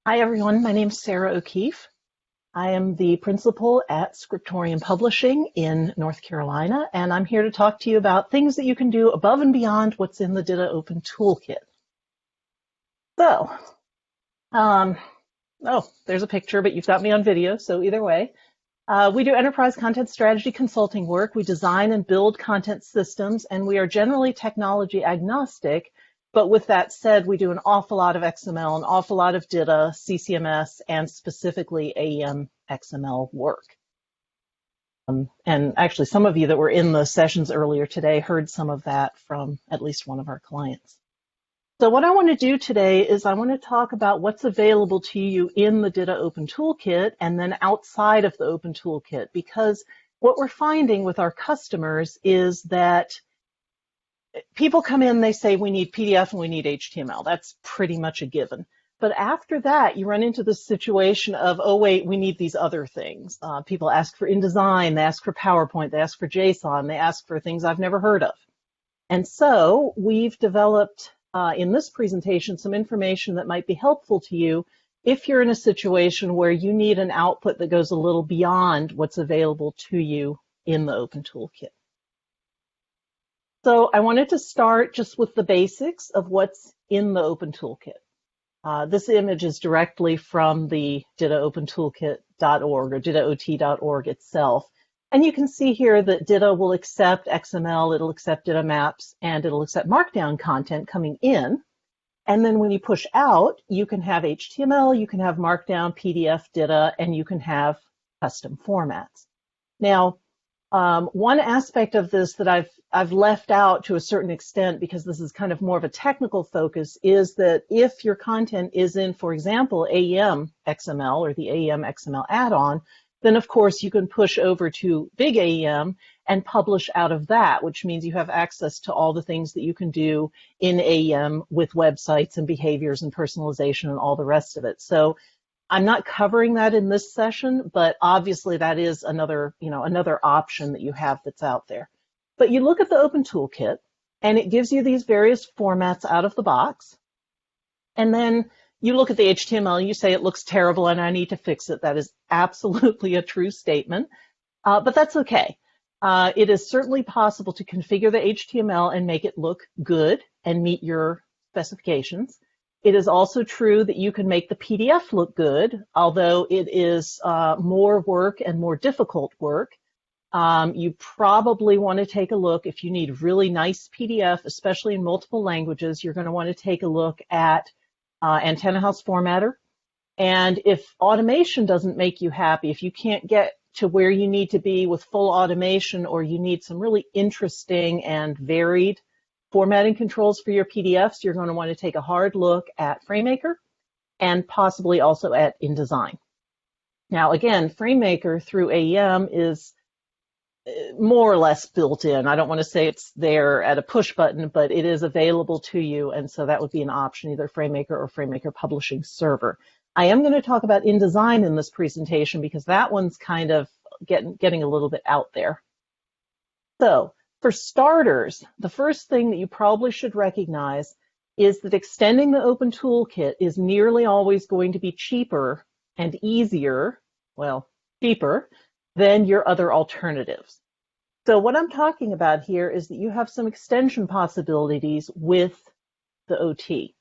Hi everyone, my name is Sara O'Keefe. I am the principal at Scriptorium Publishing in North Carolina, and I'm here to talk to you about things that you can do above and beyond what's in the DITA Open Toolkit. So, there's a picture, but you've got me on video, so either way. We do enterprise content strategy consulting work. We design and build content systems, and we are generally technology agnostic. But with that said, we do an awful lot of XML, an awful lot of DITA, CCMS, and specifically AEM XML work. And actually, some of you that were in the sessions earlier today heard some of that from at least one of our clients. So what I want to do today is I want to talk about what's available to you in the DITA Open Toolkit and then outside of the Open Toolkit, because what we're finding with our customers is that people come in, they say we need PDF and we need HTML. That's pretty much a given. But after that, you run into the situation of, oh, wait, we need these other things. People ask for InDesign, they ask for PowerPoint, they ask for JSON, they ask for things I've never heard of. And so we've developed in this presentation some information that might be helpful to you if you're in a situation where you need an output that goes a little beyond what's available to you in the Open Toolkit. So I wanted to start just with the basics of what's in the Open Toolkit. This image is directly from the DITAOpenToolkit.org or DITAOT.org itself. And you can see here that DITA will accept XML, it'll accept DITA maps, and it'll accept Markdown content coming in. And then when you push out, you can have HTML, you can have Markdown, PDF, DITA, and you can have custom formats. Now, one aspect of this that I've left out to a certain extent, because this is kind of more of a technical focus, is that if your content is in, for example, AEM XML or the AEM XML add-on, then of course you can push over to Big AEM and publish out of that, which means you have access to all the things that you can do in AEM with websites and behaviors and personalization and all the rest of it. So I'm not covering that in this session, but obviously that is another option that you have that's out there. But you look at the Open Toolkit, and it gives you these various formats out of the box. And then you look at the HTML, and you say it looks terrible and I need to fix it. That is absolutely a true statement, but that's okay. It is certainly possible to configure the HTML and make it look good and meet your specifications. It is also true that you can make the PDF look good, although it is more work and more difficult work. You probably want to take a look, if you need really nice PDF, especially in multiple languages, you're going to want to take a look at Antenna House Formatter. And if automation doesn't make you happy, if you can't get to where you need to be with full automation, or you need some really interesting and varied formatting controls for your PDFs, you're going to want to take a hard look at FrameMaker and possibly also at InDesign. Now again, FrameMaker through AEM is more or less built in. I don't want to say it's there at a push button, but it is available to you, and so that would be an option, either FrameMaker or FrameMaker Publishing Server. I am going to talk about InDesign in this presentation because that one's kind of getting a little bit out there. So for starters, the first thing that you probably should recognize is that extending the Open Toolkit is nearly always going to be cheaper and easier, well, cheaper, than your other alternatives. So what I'm talking about here is that you have some extension possibilities with the OT.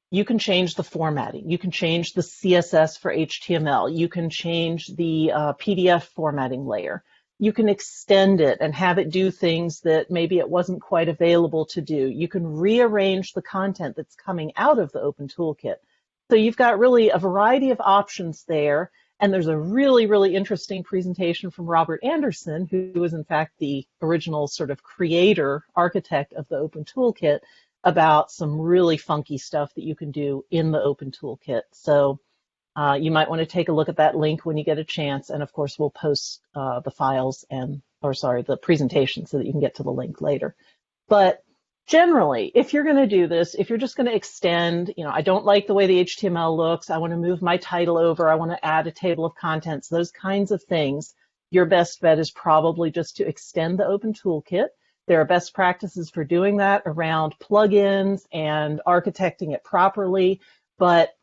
You can change the formatting. You can change the CSS for HTML. You can change the PDF formatting layer. You can extend it and have it do things that maybe it wasn't quite available to do. You can rearrange the content that's coming out of the Open Toolkit. So you've got really a variety of options there. And there's a really, really interesting presentation from Robert Anderson, who was in fact the original sort of creator, architect of the Open Toolkit, about some really funky stuff that you can do in the Open Toolkit. So you might want to take a look at that link when you get a chance. And of course, we'll post the files the presentation so that you can get to the link later. But generally, if you're going to do this, if you're just going to extend, I don't like the way the HTML looks, I want to move my title over, I want to add a table of contents, those kinds of things, your best bet is probably just to extend the Open Toolkit. There are best practices for doing that around plugins and architecting it properly, but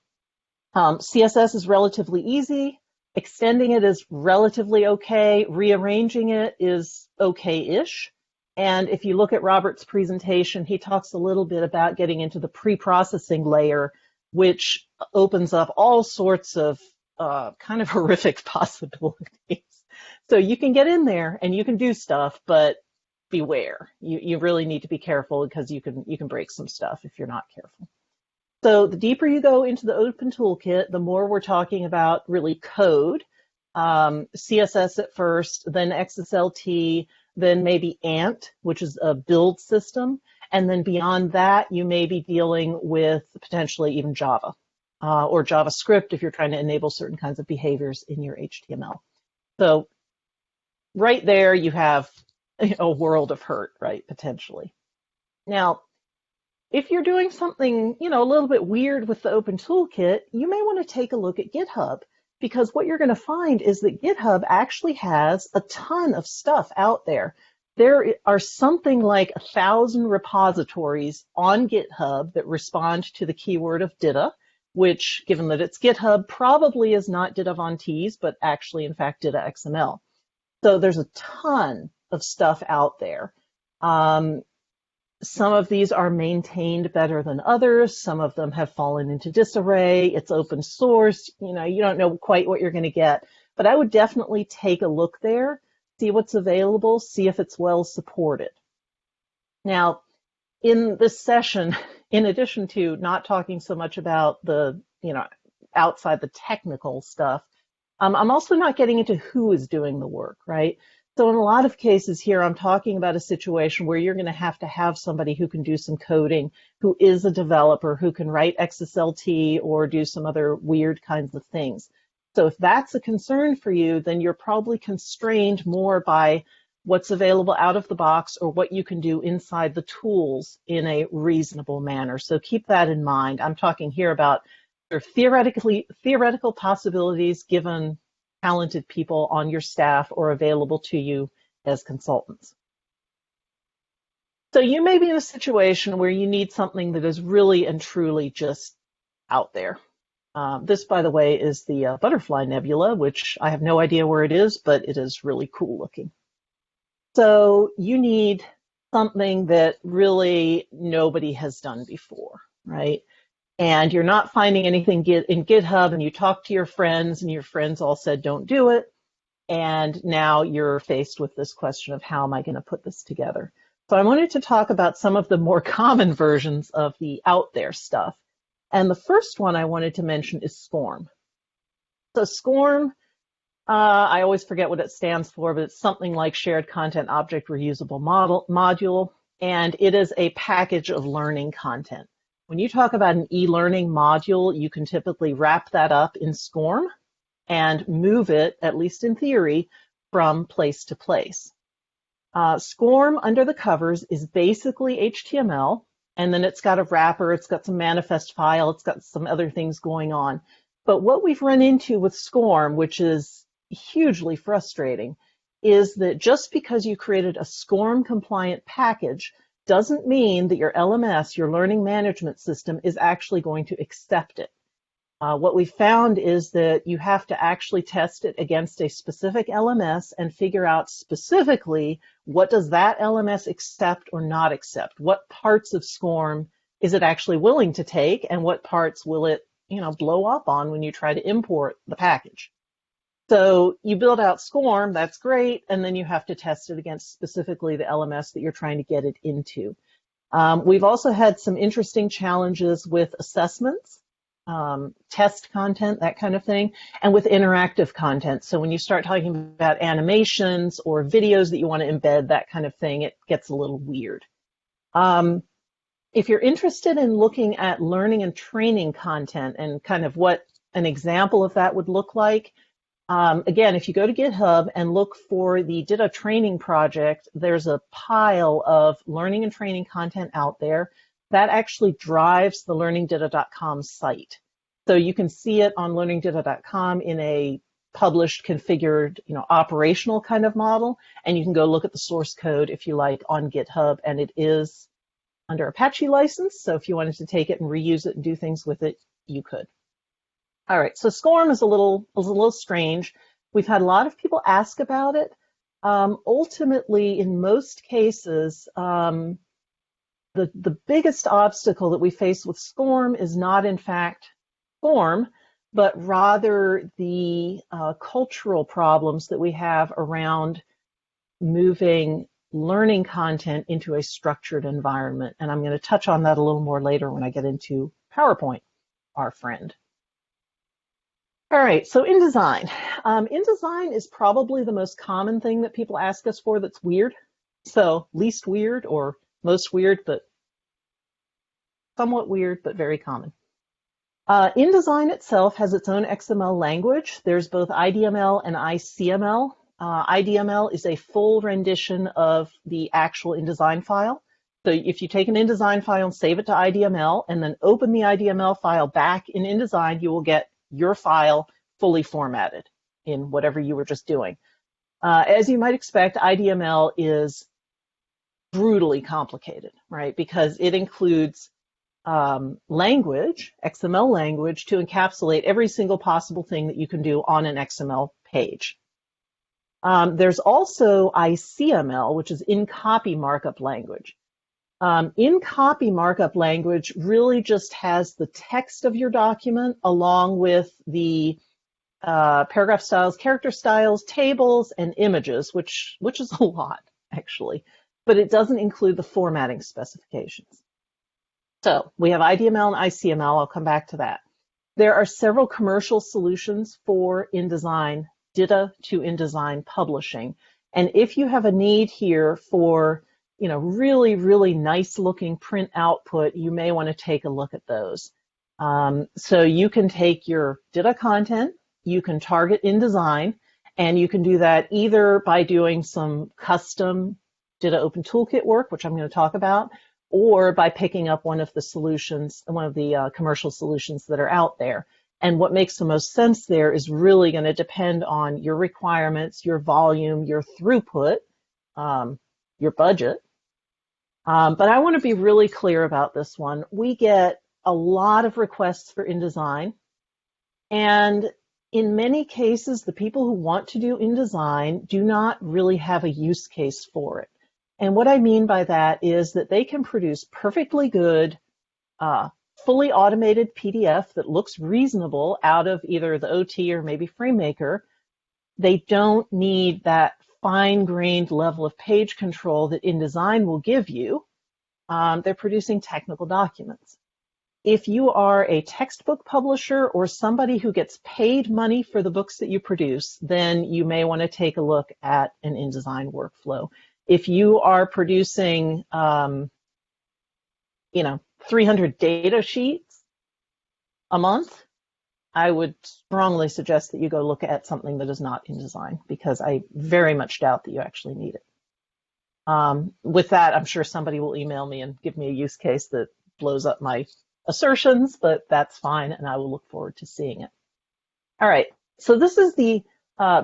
CSS is relatively easy. Extending it is relatively okay. Rearranging it is okay-ish. And if you look at Robert's presentation, he talks a little bit about getting into the pre-processing layer, which opens up all sorts of kind of horrific possibilities. So you can get in there and you can do stuff, but beware. You really need to be careful because you can break some stuff if you're not careful. So the deeper you go into the Open Toolkit, the more we're talking about really code, CSS at first, then XSLT, then maybe Ant, which is a build system. And then beyond that, you may be dealing with potentially even Java or JavaScript if you're trying to enable certain kinds of behaviors in your HTML. So right there, you have a world of hurt, right, potentially. Now, if you're doing something, a little bit weird with the Open Toolkit, you may want to take a look at GitHub, because what you're going to find is that GitHub actually has a ton of stuff out there. There are something like 1,000 repositories on GitHub that respond to the keyword of DITA, which, given that it's GitHub, probably is not DITA von Teese, but actually, in fact, DITA XML. So there's a ton of stuff out there. Some of these are maintained better than others. Some of them have fallen into disarray. It's open source. You don't know quite what you're going to get. But I would definitely take a look there, see what's available, see if it's well supported. Now, in this session, in addition to not talking so much about the, outside the technical stuff, I'm also not getting into who is doing the work, right? So in a lot of cases here, I'm talking about a situation where you're going to have somebody who can do some coding, who is a developer, who can write XSLT or do some other weird kinds of things. So if that's a concern for you, then you're probably constrained more by what's available out of the box or what you can do inside the tools in a reasonable manner. So keep that in mind. I'm talking here about theoretical possibilities given talented people on your staff or available to you as consultants. So you may be in a situation where you need something that is really and truly just out there. This, by the way, is the Butterfly Nebula, which I have no idea where it is, but it is really cool looking. So you need something that really nobody has done before, right? And you're not finding anything in GitHub, and you talk to your friends, and your friends all said, don't do it. And now you're faced with this question of how am I going to put this together? So I wanted to talk about some of the more common versions of the out there stuff. And the first one I wanted to mention is SCORM. So SCORM, I always forget what it stands for, but it's something like Shared Content Object Reusable Module, and it is a package of learning content. When you talk about an e-learning module, you can typically wrap that up in SCORM and move it, at least in theory, from place to place. SCORM under the covers is basically HTML, and then it's got a wrapper, it's got some manifest file, it's got some other things going on. But what we've run into with SCORM, which is hugely frustrating, is that just because you created a SCORM compliant package doesn't mean that your LMS, your learning management system, is actually going to accept it. What we found is that you have to actually test it against a specific LMS and figure out specifically what does that LMS accept or not accept. What parts of SCORM is it actually willing to take, and what parts will it, blow up on when you try to import the package. So you build out SCORM, that's great, and then you have to test it against specifically the LMS that you're trying to get it into. We've also had some interesting challenges with assessments, test content, that kind of thing, and with interactive content. So when you start talking about animations or videos that you want to embed, that kind of thing, it gets a little weird. If you're interested in looking at learning and training content and kind of what an example of that would look like, again, if you go to GitHub and look for the DITA training project, there's a pile of learning and training content out there that actually drives the learningdita.com site. So you can see it on learningdita.com in a published, configured, operational kind of model, and you can go look at the source code if you like on GitHub, and it is under Apache license. So if you wanted to take it and reuse it and do things with it, you could. All right, so SCORM is a little strange. We've had a lot of people ask about it. Ultimately, in most cases, the biggest obstacle that we face with SCORM is not, in fact, SCORM, but rather the cultural problems that we have around moving learning content into a structured environment. And I'm going to touch on that a little more later when I get into PowerPoint, our friend. All right, so InDesign. InDesign is probably the most common thing that people ask us for that's weird. So least weird or most weird, but somewhat weird, but very common. InDesign itself has its own XML language. There's both IDML and ICML. IDML is a full rendition of the actual InDesign file. So if you take an InDesign file and save it to IDML and then open the IDML file back in InDesign, you will get your file fully formatted in whatever you were just doing. As you might expect, IDML is brutally complicated, right? Because it includes language, XML language, to encapsulate every single possible thing that you can do on an XML page. There's also ICML, which is in-copy markup language. In-copy markup language really just has the text of your document along with the paragraph styles, character styles, tables, and images, which is a lot, actually, but it doesn't include the formatting specifications. So we have IDML and ICML. I'll come back to that. There are several commercial solutions for InDesign, DITA to InDesign publishing. And if you have a need here for really, really nice looking print output, you may want to take a look at those. So you can take your DITA content, you can target InDesign, and you can do that either by doing some custom DITA Open Toolkit work, which I'm going to talk about, or by picking up one of the solutions, one of the commercial solutions that are out there. And what makes the most sense there is really going to depend on your requirements, your volume, your throughput, your budget. But I want to be really clear about this one. We get a lot of requests for InDesign, and in many cases, the people who want to do InDesign do not really have a use case for it. And what I mean by that is that they can produce perfectly good, fully automated PDF that looks reasonable out of either the OT or maybe FrameMaker. They don't need that fine-grained level of page control that InDesign will give you. They're producing technical documents. If you are a textbook publisher or somebody who gets paid money for the books that you produce, then you may want to take a look at an InDesign workflow. If you are producing, 300 data sheets a month, I would strongly suggest that you go look at something that is not InDesign, because I very much doubt that you actually need it. With that, I'm sure somebody will email me and give me a use case that blows up my assertions, but that's fine, and I will look forward to seeing it. All right, so this is the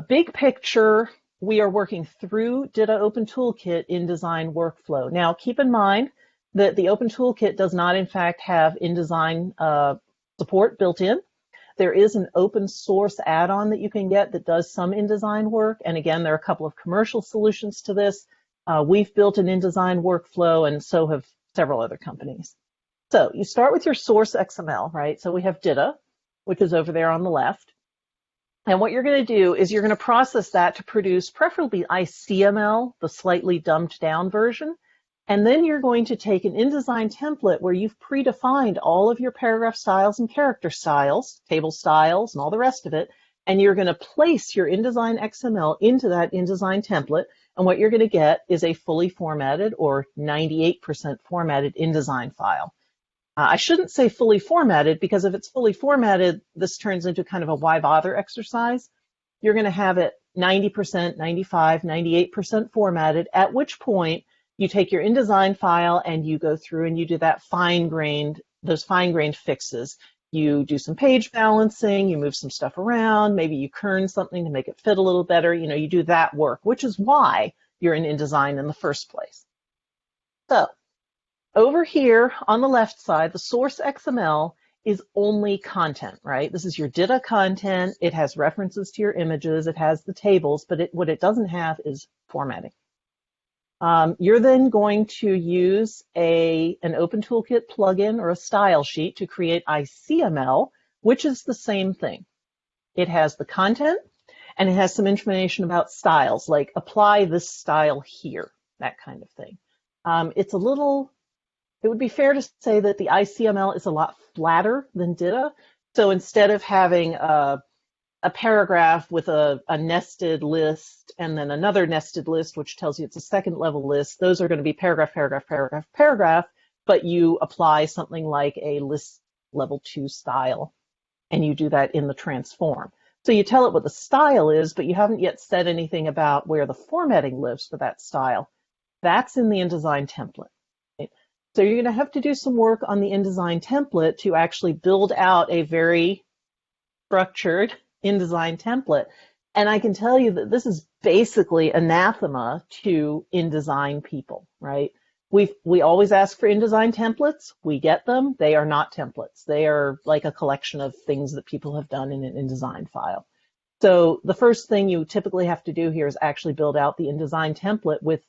big picture. We are working through DITA Open Toolkit InDesign Workflow. Now, keep in mind that the Open Toolkit does not, in fact, have InDesign support built in. There is an open source add-on that you can get that does some InDesign work, and again, there are a couple of commercial solutions to this. We've built an InDesign workflow, and so have several other companies. So you start with your source XML, right? So we have DITA, which is over there on the left. And what you're going to do is you're going to process that to produce preferably ICML, the slightly dumbed down version. And then you're going to take an InDesign template where you've predefined all of your paragraph styles and character styles, table styles, and all the rest of it. And you're going to place your InDesign XML into that InDesign template. And what you're going to get is a fully formatted or 98% formatted InDesign file. I shouldn't say fully formatted, because if it's fully formatted, this turns into kind of a why bother exercise. You're going to have it 90%, 95, 98% formatted, at which point you take your InDesign file and you go through and you do that those fine-grained fixes. You do some page balancing, you move some stuff around, maybe you kern something to make it fit a little better. You do that work, which is why you're in InDesign in the first place. So over here on the left side, the source XML is only content, right? This is your DITA content. It has references to your images. It has the tables, but what it doesn't have is formatting. You're then going to use an Open Toolkit plugin or a style sheet to create ICML, which is the same thing. It has the content and it has some information about styles, like apply this style here, that kind of thing. It would be fair to say that the ICML is a lot flatter than DITA. So instead of having a paragraph with a nested list and then another nested list, which tells you it's a second level list, those are going to be paragraph, paragraph, paragraph, paragraph, but you apply something like a list level 2 style, and you do that in the transform. So you tell it what the style is, but you haven't yet said anything about where the formatting lives for that style. That's in the InDesign template. Right? So you're going to have to do some work on the InDesign template to actually build out a very structured InDesign template. And I can tell you that this is basically anathema to InDesign people, right? We always ask for InDesign templates. We get them. They are not templates. They are like a collection of things that people have done in an InDesign file. So the first thing you typically have to do here is actually build out the InDesign template with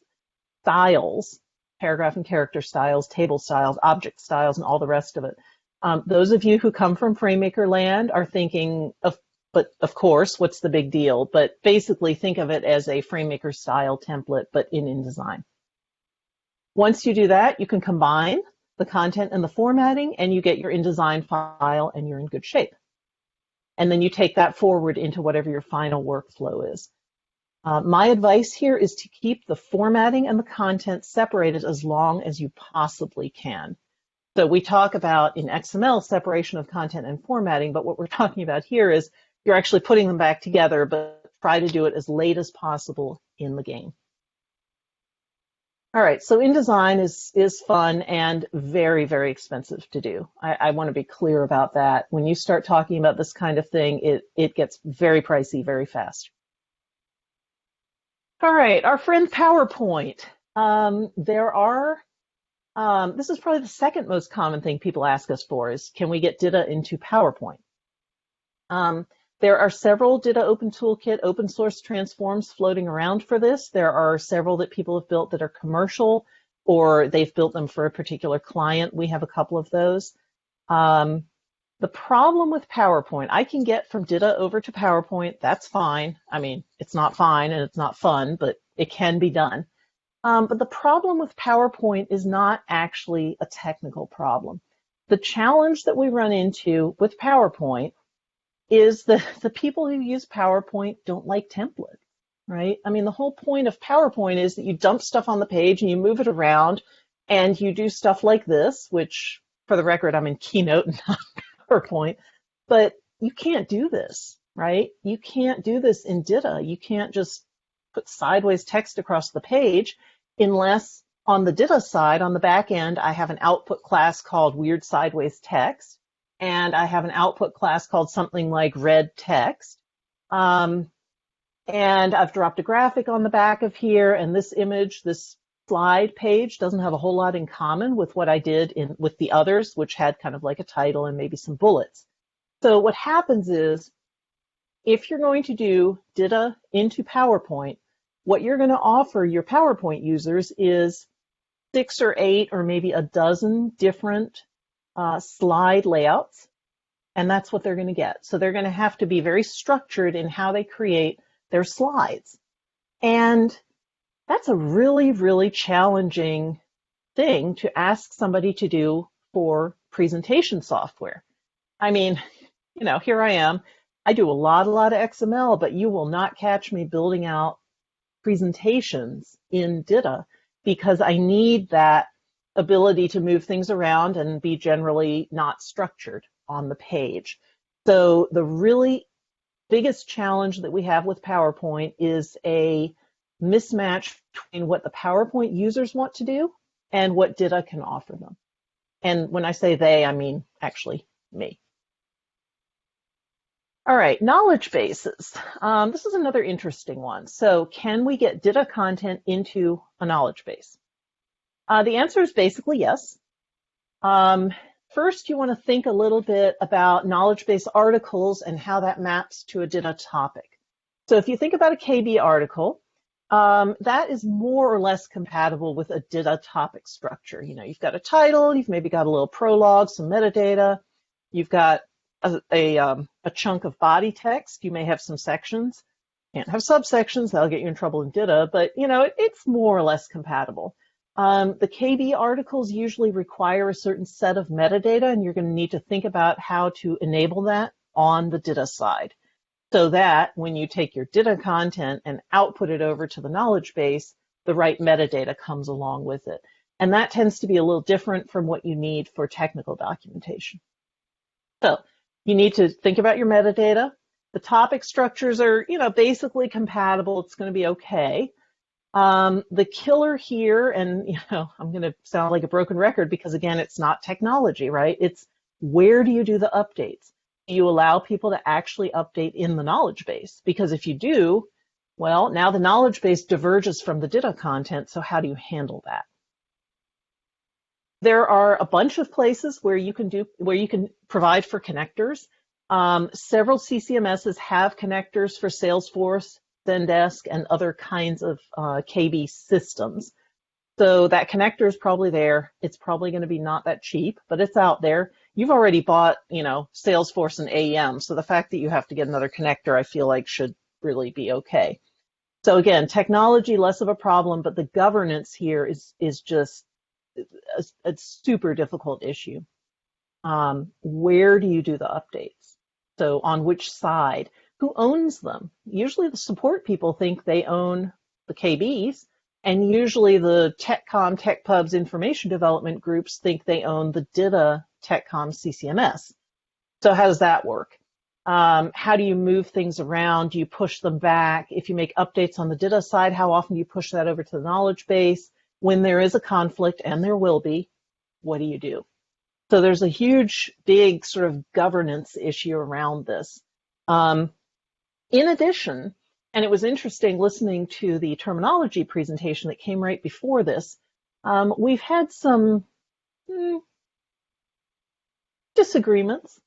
styles, paragraph and character styles, table styles, object styles, and all the rest of it. Those of you who come from FrameMaker land are thinking but of course, what's the big deal? But basically think of it as a FrameMaker style template, but in InDesign. Once you do that, you can combine the content and the formatting, and you get your InDesign file, and you're in good shape. And then you take that forward into whatever your final workflow is. My advice here is to keep the formatting and the content separated as long as you possibly can. So we talk about in XML separation of content and formatting, but what we're talking about here is you're actually putting them back together, but try to do it as late as possible in the game. All right, so InDesign is fun and very, very expensive to do. I want to be clear about that. When you start talking about this kind of thing, it gets very pricey very fast. All right, our friend PowerPoint. This is probably the second most common thing people ask us for is, can we get DITA into PowerPoint? There are several DITA Open Toolkit open source transforms floating around for this. There are several that people have built that are commercial, or they've built them for a particular client. We have a couple of those. The problem with PowerPoint, I can get from DITA over to PowerPoint. That's fine. I mean, it's not fine and it's not fun, but it can be done. But the problem with PowerPoint is not actually a technical problem. The challenge that we run into with PowerPoint is that the people who use PowerPoint don't like templates, right? I mean, the whole point of PowerPoint is that you dump stuff on the page and you move it around and you do stuff like this, which, for the record, I'm in Keynote and not PowerPoint, but you can't do this, right? You can't do this in DITA. You can't just put sideways text across the page unless on the DITA side, on the back end, I have an output class called weird sideways text. And I have an output class called something like red text. And I've dropped a graphic on the back of here, and this image, this slide page doesn't have a whole lot in common with what I did with the others, which had kind of like a title and maybe some bullets. So what happens is, if you're going to do DITA into PowerPoint, what you're going to offer your PowerPoint users is 6 or 8 or maybe a dozen different slide layouts, and that's what they're going to get. So they're going to have to be very structured in how they create their slides. And that's a really, really challenging thing to ask somebody to do for presentation software. I mean, you know, here I am. I do a lot of XML, but you will not catch me building out presentations in DITA because I need that ability to move things around and be generally not structured on the page. So the really biggest challenge that we have with PowerPoint is a mismatch between what the PowerPoint users want to do and what DITA can offer them. And when I say they, I mean actually me. All right, knowledge bases. This is another interesting one. So can we get DITA content into a knowledge base? The answer is basically yes. First, you want to think a little bit about knowledge base articles and how that maps to a DITA topic. So if you think about a KB article, that is more or less compatible with a DITA topic structure. You know, you've got a title, you've maybe got a little prologue, some metadata, you've got a chunk of body text, you may have some sections. Can't have subsections, that'll get you in trouble in DITA, but you know, it's more or less compatible. The KB articles usually require a certain set of metadata, and you're going to need to think about how to enable that on the DITA side, so that when you take your DITA content and output it over to the knowledge base, the right metadata comes along with it. And that tends to be a little different from what you need for technical documentation. So you need to think about your metadata. The topic structures are, you know, basically compatible. It's going to be okay. The killer here, and you know, I'm going to sound like a broken record because again, it's not technology, right? It's where do you do the updates? Do you allow people to actually update in the knowledge base? Because if you do, well, now the knowledge base diverges from the DITA content, so how do you handle that? There are a bunch of places where you can provide for connectors. Several CCMSs have connectors for Salesforce, Zendesk, and other kinds of KB systems. So that connector is probably there. It's probably going to be not that cheap, but it's out there. You've already bought, you know, Salesforce and AEM, so the fact that you have to get another connector, I feel like should really be okay. So again, technology, less of a problem, but the governance here is just a super difficult issue. Where do you do the updates? So on which side? Who owns them? Usually the support people think they own the KBs, and usually the TechCom, TechPubs, information development groups think they own the DITA TechCom CCMS. So how does that work? How do you move things around? Do you push them back? If you make updates on the DITA side, how often do you push that over to the knowledge base? When there is a conflict, and there will be, what do you do? So there's a huge, big sort of governance issue around this. In addition, and it was interesting listening to the terminology presentation that came right before this, we've had some disagreements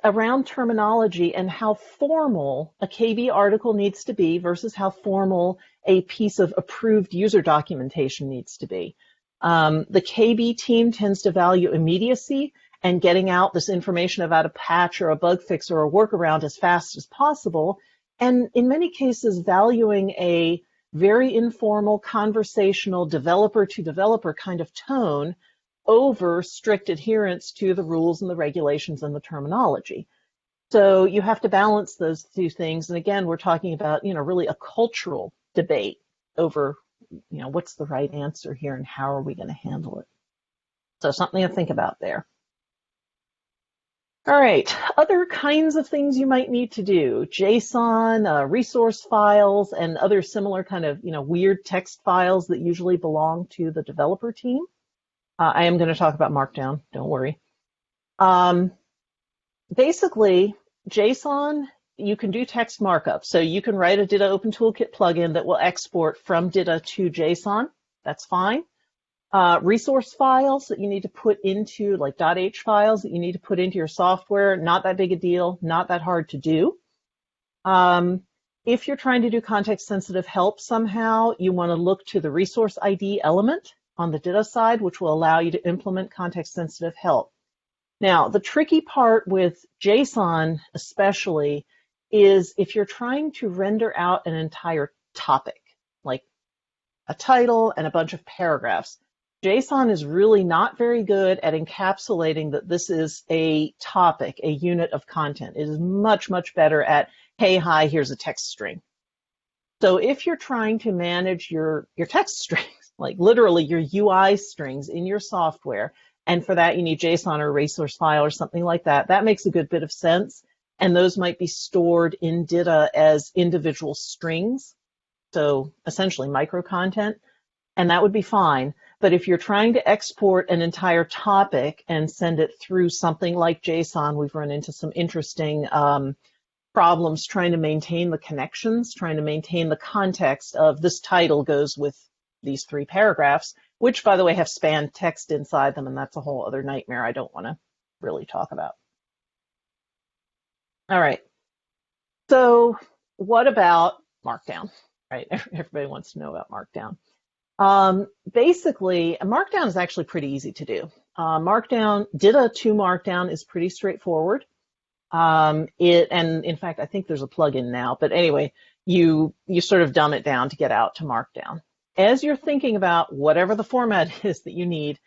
around terminology and how formal a KB article needs to be versus how formal a piece of approved user documentation needs to be. The KB team tends to value immediacy and getting out this information about a patch or a bug fix or a workaround as fast as possible, and in many cases valuing a very informal, conversational, developer-to-developer kind of tone over strict adherence to the rules and the regulations and the terminology. So you have to balance those two things. And again, we're talking about, you know, really a cultural debate over, you know, what's the right answer here and how are we going to handle it? So something to think about there. All right, other kinds of things you might need to do: JSON, resource files, and other similar kind of, you know, weird text files that usually belong to the developer team. I am going to talk about Markdown, don't worry. Basically, JSON, you can do text markup. So you can write a DITA Open Toolkit plugin that will export from DITA to JSON. That's fine. Resource files that you need to put into, like .h files that you need to put into your software, not that big a deal, not that hard to do. If you're trying to do context-sensitive help somehow, you want to look to the resource ID element on the DITA side, which will allow you to implement context-sensitive help. Now, the tricky part with JSON especially is if you're trying to render out an entire topic, like a title and a bunch of paragraphs. JSON is really not very good at encapsulating that this is a topic, a unit of content. It is much, much better at, hey, hi, here's a text string. So if you're trying to manage your text strings, like literally your UI strings in your software, and for that you need JSON or a resource file or something like that, that makes a good bit of sense. And those might be stored in DITA as individual strings, so essentially micro content, and that would be fine. But if you're trying to export an entire topic and send it through something like JSON, we've run into some interesting problems trying to maintain the connections, trying to maintain the context of this title goes with these 3 paragraphs. which, by the way, have span text inside them, and that's a whole other nightmare I don't want to really talk about. All right. So what about Markdown, right? Everybody wants to know about Markdown. Basically, Markdown is actually pretty easy to do. Markdown, DITA to Markdown is pretty straightforward. And in fact, I think there's a plugin now, but anyway, you sort of dumb it down to get out to Markdown. As you're thinking about whatever the format is that you need,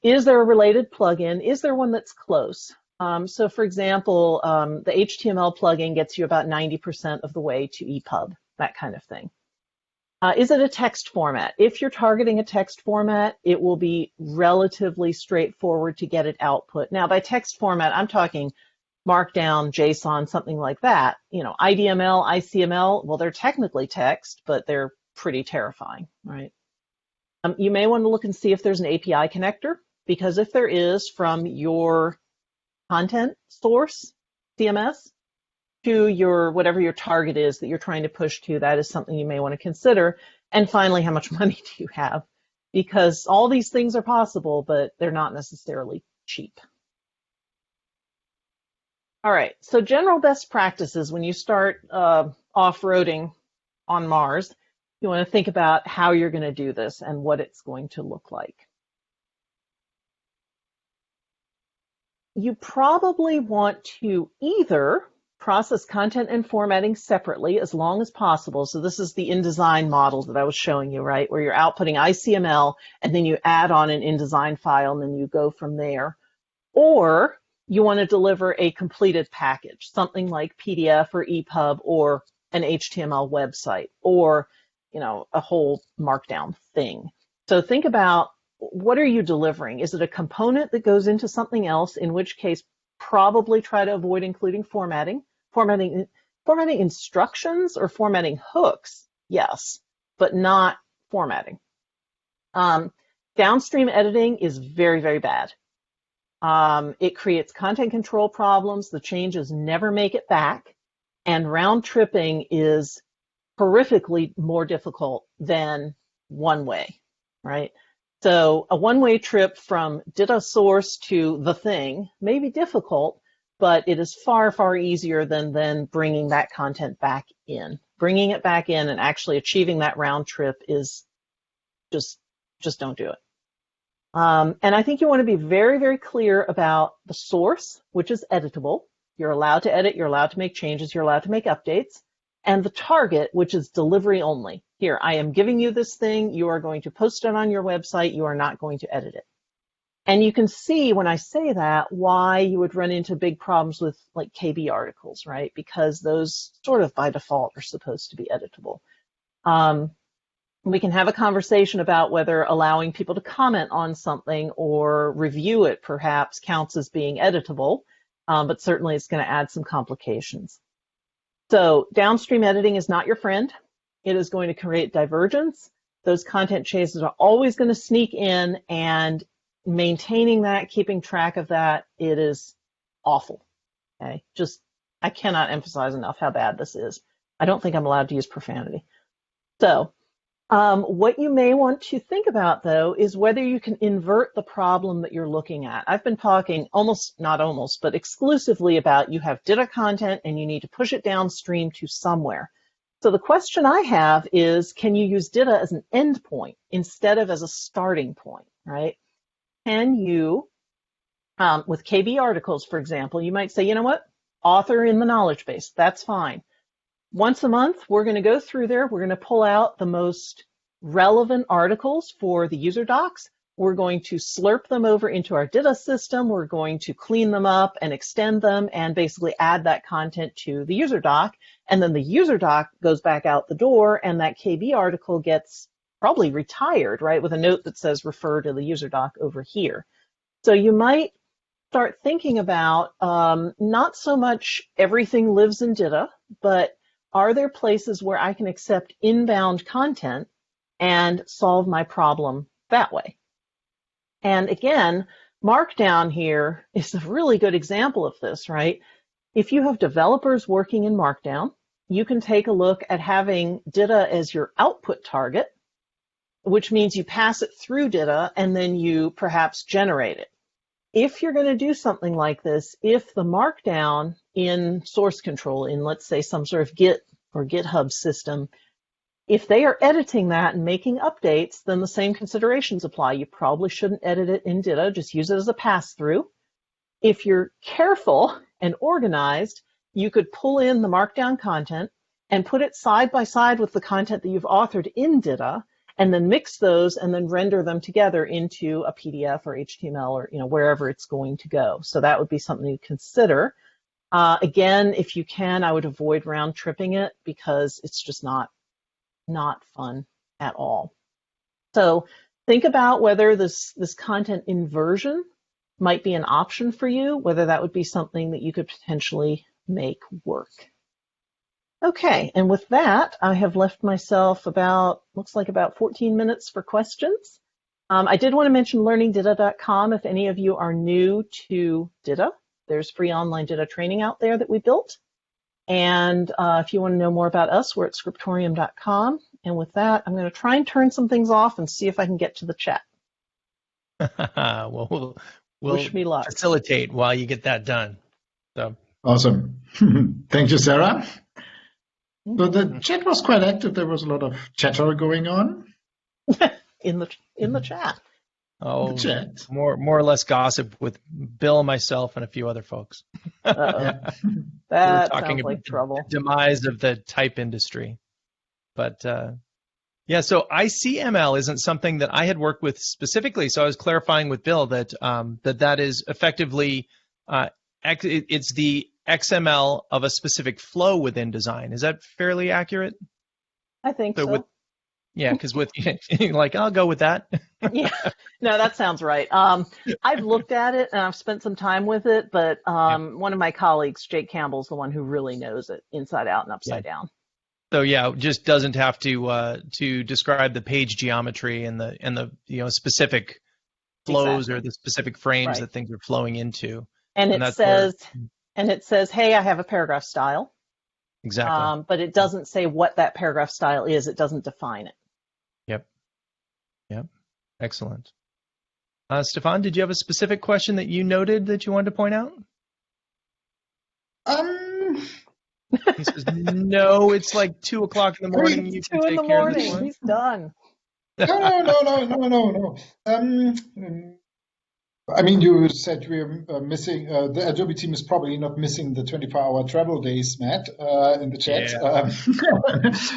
is there a related plugin? Is there one that's close? So for example, the HTML plugin gets you about 90% of the way to EPUB, that kind of thing. Is it a text format? If you're targeting a text format, it will be relatively straightforward to get it output. Now, by text format, I'm talking Markdown, JSON, something like that. IDML, ICML, well, they're technically text, but they're pretty terrifying, right? You may want to look and see if there's an API connector, because if there is, from your content source, CMS, to your whatever your target is that you're trying to push to, that is something you may want to consider. And finally, how much money do you have? Because all these things are possible, but they're not necessarily cheap. All right, so general best practices when you start off-roading on Mars, you want to think about how you're going to do this and what it's going to look like. You probably want to either process content and formatting separately as long as possible. So this is the InDesign model that I was showing you, right? Where you're outputting ICML and then you add on an InDesign file and then you go from there. Or you want to deliver a completed package, something like PDF or EPUB or an HTML website or, a whole Markdown thing. So think about, what are you delivering? Is it a component that goes into something else, in which case probably try to avoid including formatting instructions or formatting hooks, yes, but not formatting. Downstream editing is very, very bad. It creates content control problems. The changes never make it back. And round tripping is horrifically more difficult than one way, right? So a one-way trip from DITA source to the thing may be difficult, but it is far, far easier than then bringing that content back in. Bringing it back in and actually achieving that round trip is just don't do it. And I think you want to be very, very clear about the source, which is editable. You're allowed to edit, you're allowed to make changes, you're allowed to make updates. And the target, which is delivery only. Here, I am giving you this thing, you are going to post it on your website, you are not going to edit it. And you can see when I say that why you would run into big problems with like KB articles, right? Because those sort of by default are supposed to be editable. We can have a conversation about whether allowing people to comment on something or review it perhaps counts as being editable, but certainly it's going to add some complications. So downstream editing is not your friend. It is going to create divergence. Those content changes are always going to sneak in, and maintaining that, keeping track of that, it is awful. Okay, I cannot emphasize enough how bad this is. I don't think I'm allowed to use profanity. So what you may want to think about, though, is whether you can invert the problem that you're looking at. I've been talking but exclusively about you have DITA content and you need to push it downstream to somewhere. So the question I have is, can you use DITA as an endpoint instead of as a starting point, right? Can you, with KB articles, for example, you might say, you know what, author in the knowledge base, that's fine. Once a month, we're going to go through there. We're going to pull out the most relevant articles for the user docs. We're going to slurp them over into our DITA system. We're going to clean them up and extend them and basically add that content to the user doc. And then the user doc goes back out the door and that KB article gets probably retired, right, with a note that says refer to the user doc over here. So you might start thinking about not so much everything lives in DITA, but are there places where I can accept inbound content and solve my problem that way? And again, Markdown here is a really good example of this, right? If you have developers working in Markdown, you can take a look at having DITA as your output target, which means you pass it through DITA and then you perhaps generate it. If you're going to do something like this, if the Markdown in source control, in let's say some sort of Git or GitHub system, if they are editing that and making updates, then the same considerations apply. You probably shouldn't edit it in DITA, just use it as a pass-through. If you're careful and organized, you could pull in the Markdown content and put it side by side with the content that you've authored in DITA, and then mix those and then render them together into a PDF or HTML or wherever it's going to go. So that would be something to consider. Again, if you can, I would avoid round tripping it because it's just not fun at all. So think about whether this content inversion might be an option for you, whether that would be something that you could potentially make work. Okay, and with that, I have left myself looks like about 14 minutes for questions. I did want to mention learningdita.com if any of you are new to DITA. There's free online DITA training out there that we built. And if you want to know more about us, we're at scriptorium.com. And with that, I'm going to try and turn some things off and see if I can get to the chat. Well, we'll wish me luck. Facilitate while you get that done. So. Awesome. Thank you, Sarah. So the chat was quite active. There was a lot of chatter going on. in the chat. Oh, the chat. More or less gossip with Bill, myself, and a few other folks. That sounds like trouble. The demise of the type industry. But yeah, so ICML isn't something that I had worked with specifically. So I was clarifying with Bill that that is effectively it's the XML of a specific flow within design. Is that fairly accurate? I think so. Yeah, because with like, I'll go with that. Yeah, no, that sounds right. I've looked at it and I've spent some time with it, but one of my colleagues, Jake Campbell, is the one who really knows it inside out and upside down. So yeah, just doesn't have to describe the page geometry and the specific flows or the specific frames that things are flowing into. And it says, hey, I have a paragraph style. Exactly. But it doesn't say what that paragraph style is. It doesn't define it. Yep. Excellent. Stefan, did you have a specific question that you noted that you wanted to point out? He says, no, it's like 2 o'clock in the morning. You can take care of this one. He's done. No. I mean, you said we're missing, the Adobe team is probably not missing the 24-hour travel days, Matt, in the chat. Yeah.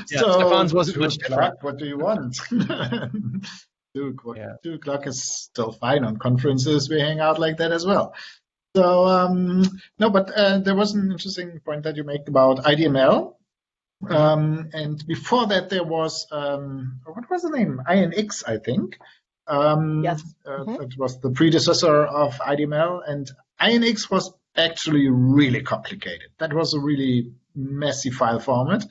So, Stefan's wasn't much different. What do you want? 2 o'clock is still fine. On conferences, we hang out like that as well. So, no, but there was an interesting point that you made about IDML. And before that, there was, what was the name? INX, I think. Yes. It was the predecessor of IDML, and INX was actually really complicated. That was a really messy file format.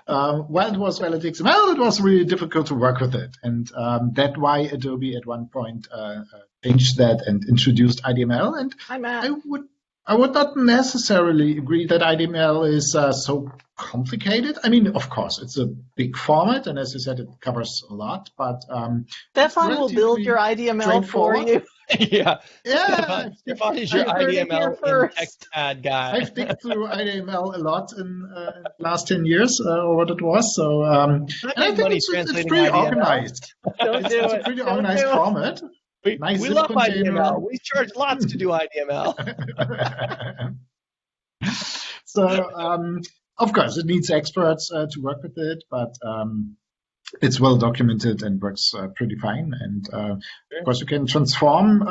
While it was valid XML, it was really difficult to work with it, and that's why Adobe at one point changed that and introduced IDML. And I would not necessarily agree that IDML is so complicated. I mean, of course, it's a big format, and as you said, it covers a lot. But Stefan will build your IDML for you. Yeah. Stefan is your IDML and text ad guy. I've digged through IDML a lot in the last 10 years, or what it was. So, and I think it's pretty organized. It's a pretty organized format. We love IDML. We charge lots to do IDML. So, of course, it needs experts to work with it, but it's well documented and works pretty fine. And of course, you can transform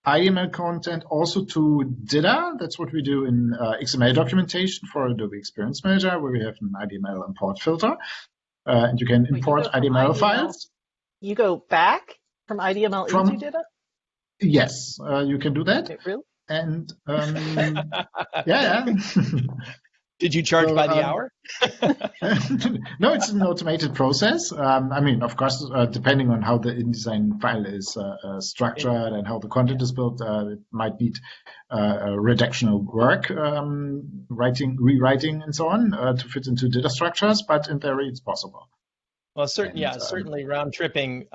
IDML content also to DITA. That's what we do in XML documentation for Adobe Experience Manager, where we have an IDML import filter. And you can import IDML files. You go back from IDML into DITA? Yes, you can do that. Okay, really? And yeah. Did you charge by the hour? No, it's an automated process. I mean, of course, depending on how the InDesign file is structured and how the content is built, it might need redactional work, rewriting, and so on to fit into data structures. But in theory, it's possible. Well, certainly round tripping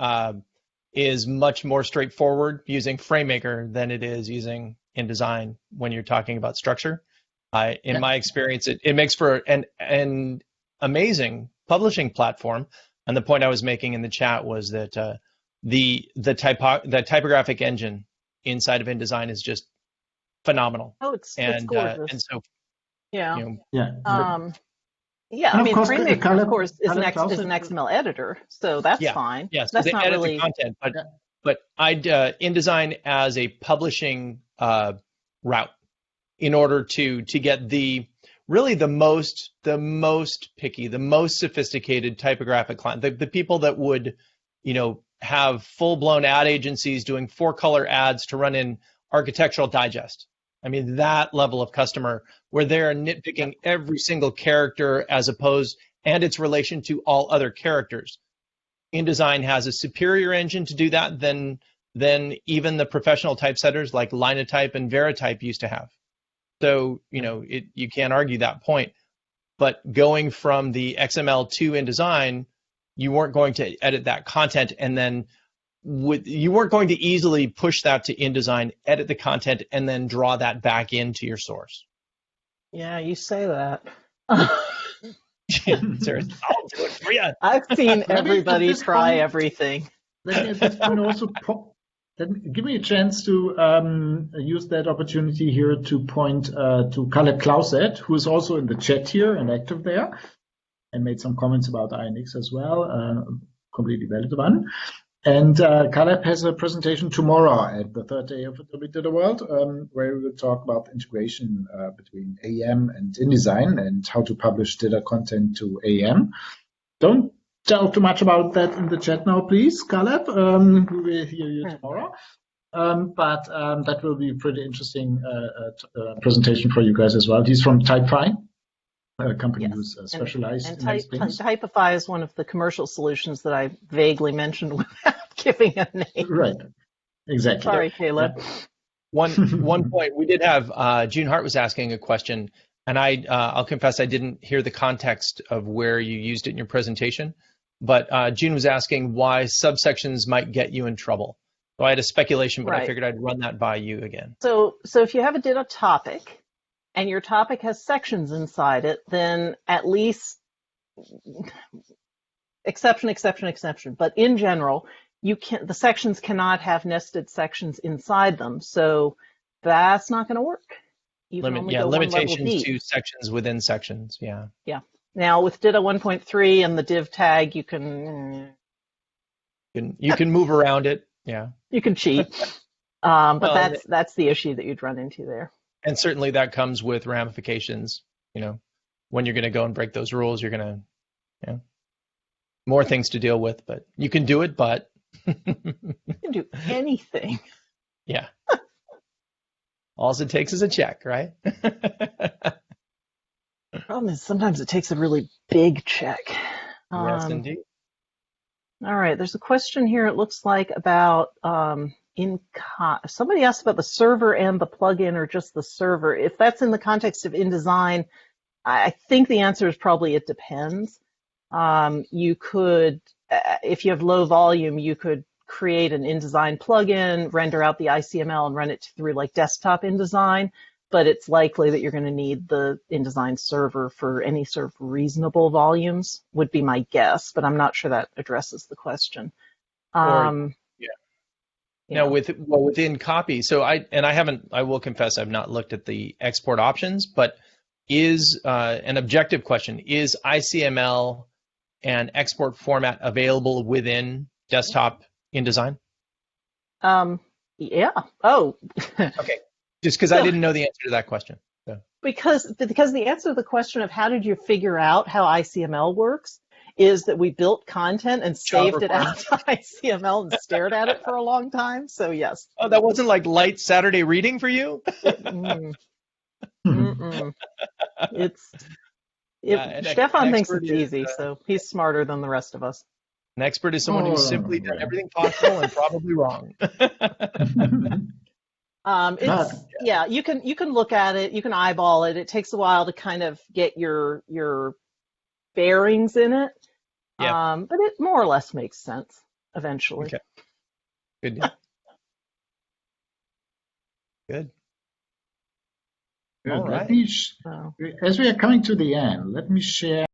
is much more straightforward using FrameMaker than it is using InDesign when you're talking about structure. In my experience, it makes for an amazing publishing platform. And the point I was making in the chat was that the typographic engine inside of InDesign is just phenomenal. Oh, it's gorgeous. And so, yeah. You know, yeah, I mean, FrameMaker, of course, is an XML editor, so that's fine. Yeah, so that's they not edit really the content, but I'd InDesign as a publishing route in order to get the most picky, the most sophisticated typographic client, the people that would, have full-blown ad agencies doing 4-color ads to run in Architectural Digest. I mean, that level of customer where they're nitpicking every single character and its relation to all other characters. InDesign has a superior engine to do that than even the professional typesetters like Linotype and Veritype used to have. So, you can't argue that point. But going from the XML to InDesign, you weren't going to edit that content and then you weren't going to easily push that to InDesign, edit the content, and then draw that back into your source. Yeah, you say that. Seriously, I'll do it for you. I've seen everybody try everything. Let me at this point also give me a chance to use that opportunity here to point to Caleb Clauset, who is also in the chat here and active there, and made some comments about INX as well, completely valid one. And Caleb has a presentation tomorrow at the third day of Adobe DITA World, where we will talk about the integration between AEM and InDesign and how to publish DITA content to AEM. Don't tell too much about that in the chat now, please, Caleb. We will hear you tomorrow. But that will be a pretty interesting presentation for you guys as well. He's from Typefy, a company who's specialized in these things. Typify is one of the commercial solutions that I vaguely mentioned without giving a name. Right. Exactly. Sorry, Caleb. Yeah. One point, we did have June Hart was asking a question, and I'll confess I didn't hear the context of where you used it in your presentation, but June was asking why subsections might get you in trouble. So I had a speculation, but I figured I'd run that by you again. So if you have a DITA topic, and your topic has sections inside it, then at least exception. But in general, the sections cannot have nested sections inside them. So that's not going to work. Limitations to sections within sections. Yeah. Yeah. Now with DITA 1.3 and the div tag, you can move around it. Yeah. You can cheat. But that's the issue that you'd run into there. And certainly that comes with ramifications. When you're going to go and break those rules, you're going to, more things to deal with. But you can do it, but you can do anything. Yeah. All it takes is a check, right? The problem is sometimes it takes a really big check. Yes, indeed. All right. There's a question here. It looks like about somebody asked about the server and the plugin or just the server. If that's in the context of InDesign, I think the answer is probably it depends. You could, if you have low volume, you could create an InDesign plugin, render out the ICML and run it through like desktop InDesign, but it's likely that you're going to need the InDesign server for any sort of reasonable volumes, would be my guess, but I'm not sure that addresses the question. Now within copy, so I will confess I've not looked at the export options, but is an objective question, is ICML and export format available within desktop InDesign? Yeah. Oh. Okay. Just because I didn't know the answer to that question. So. Because the answer to the question of how did you figure out how ICML works is that we built content and saved it out to ICML and stared at it for a long time. So yes. Oh, that wasn't like light Saturday reading for you? Stefan thinks it's easy, so he's smarter than the rest of us. An expert is someone who's simply done everything possible and probably wrong. You can look at it, you can eyeball it. It takes a while to kind of get your bearings in it. Yeah. But it more or less makes sense eventually. Okay. Good deal. Good. Good. All right. As we are coming to the end, let me share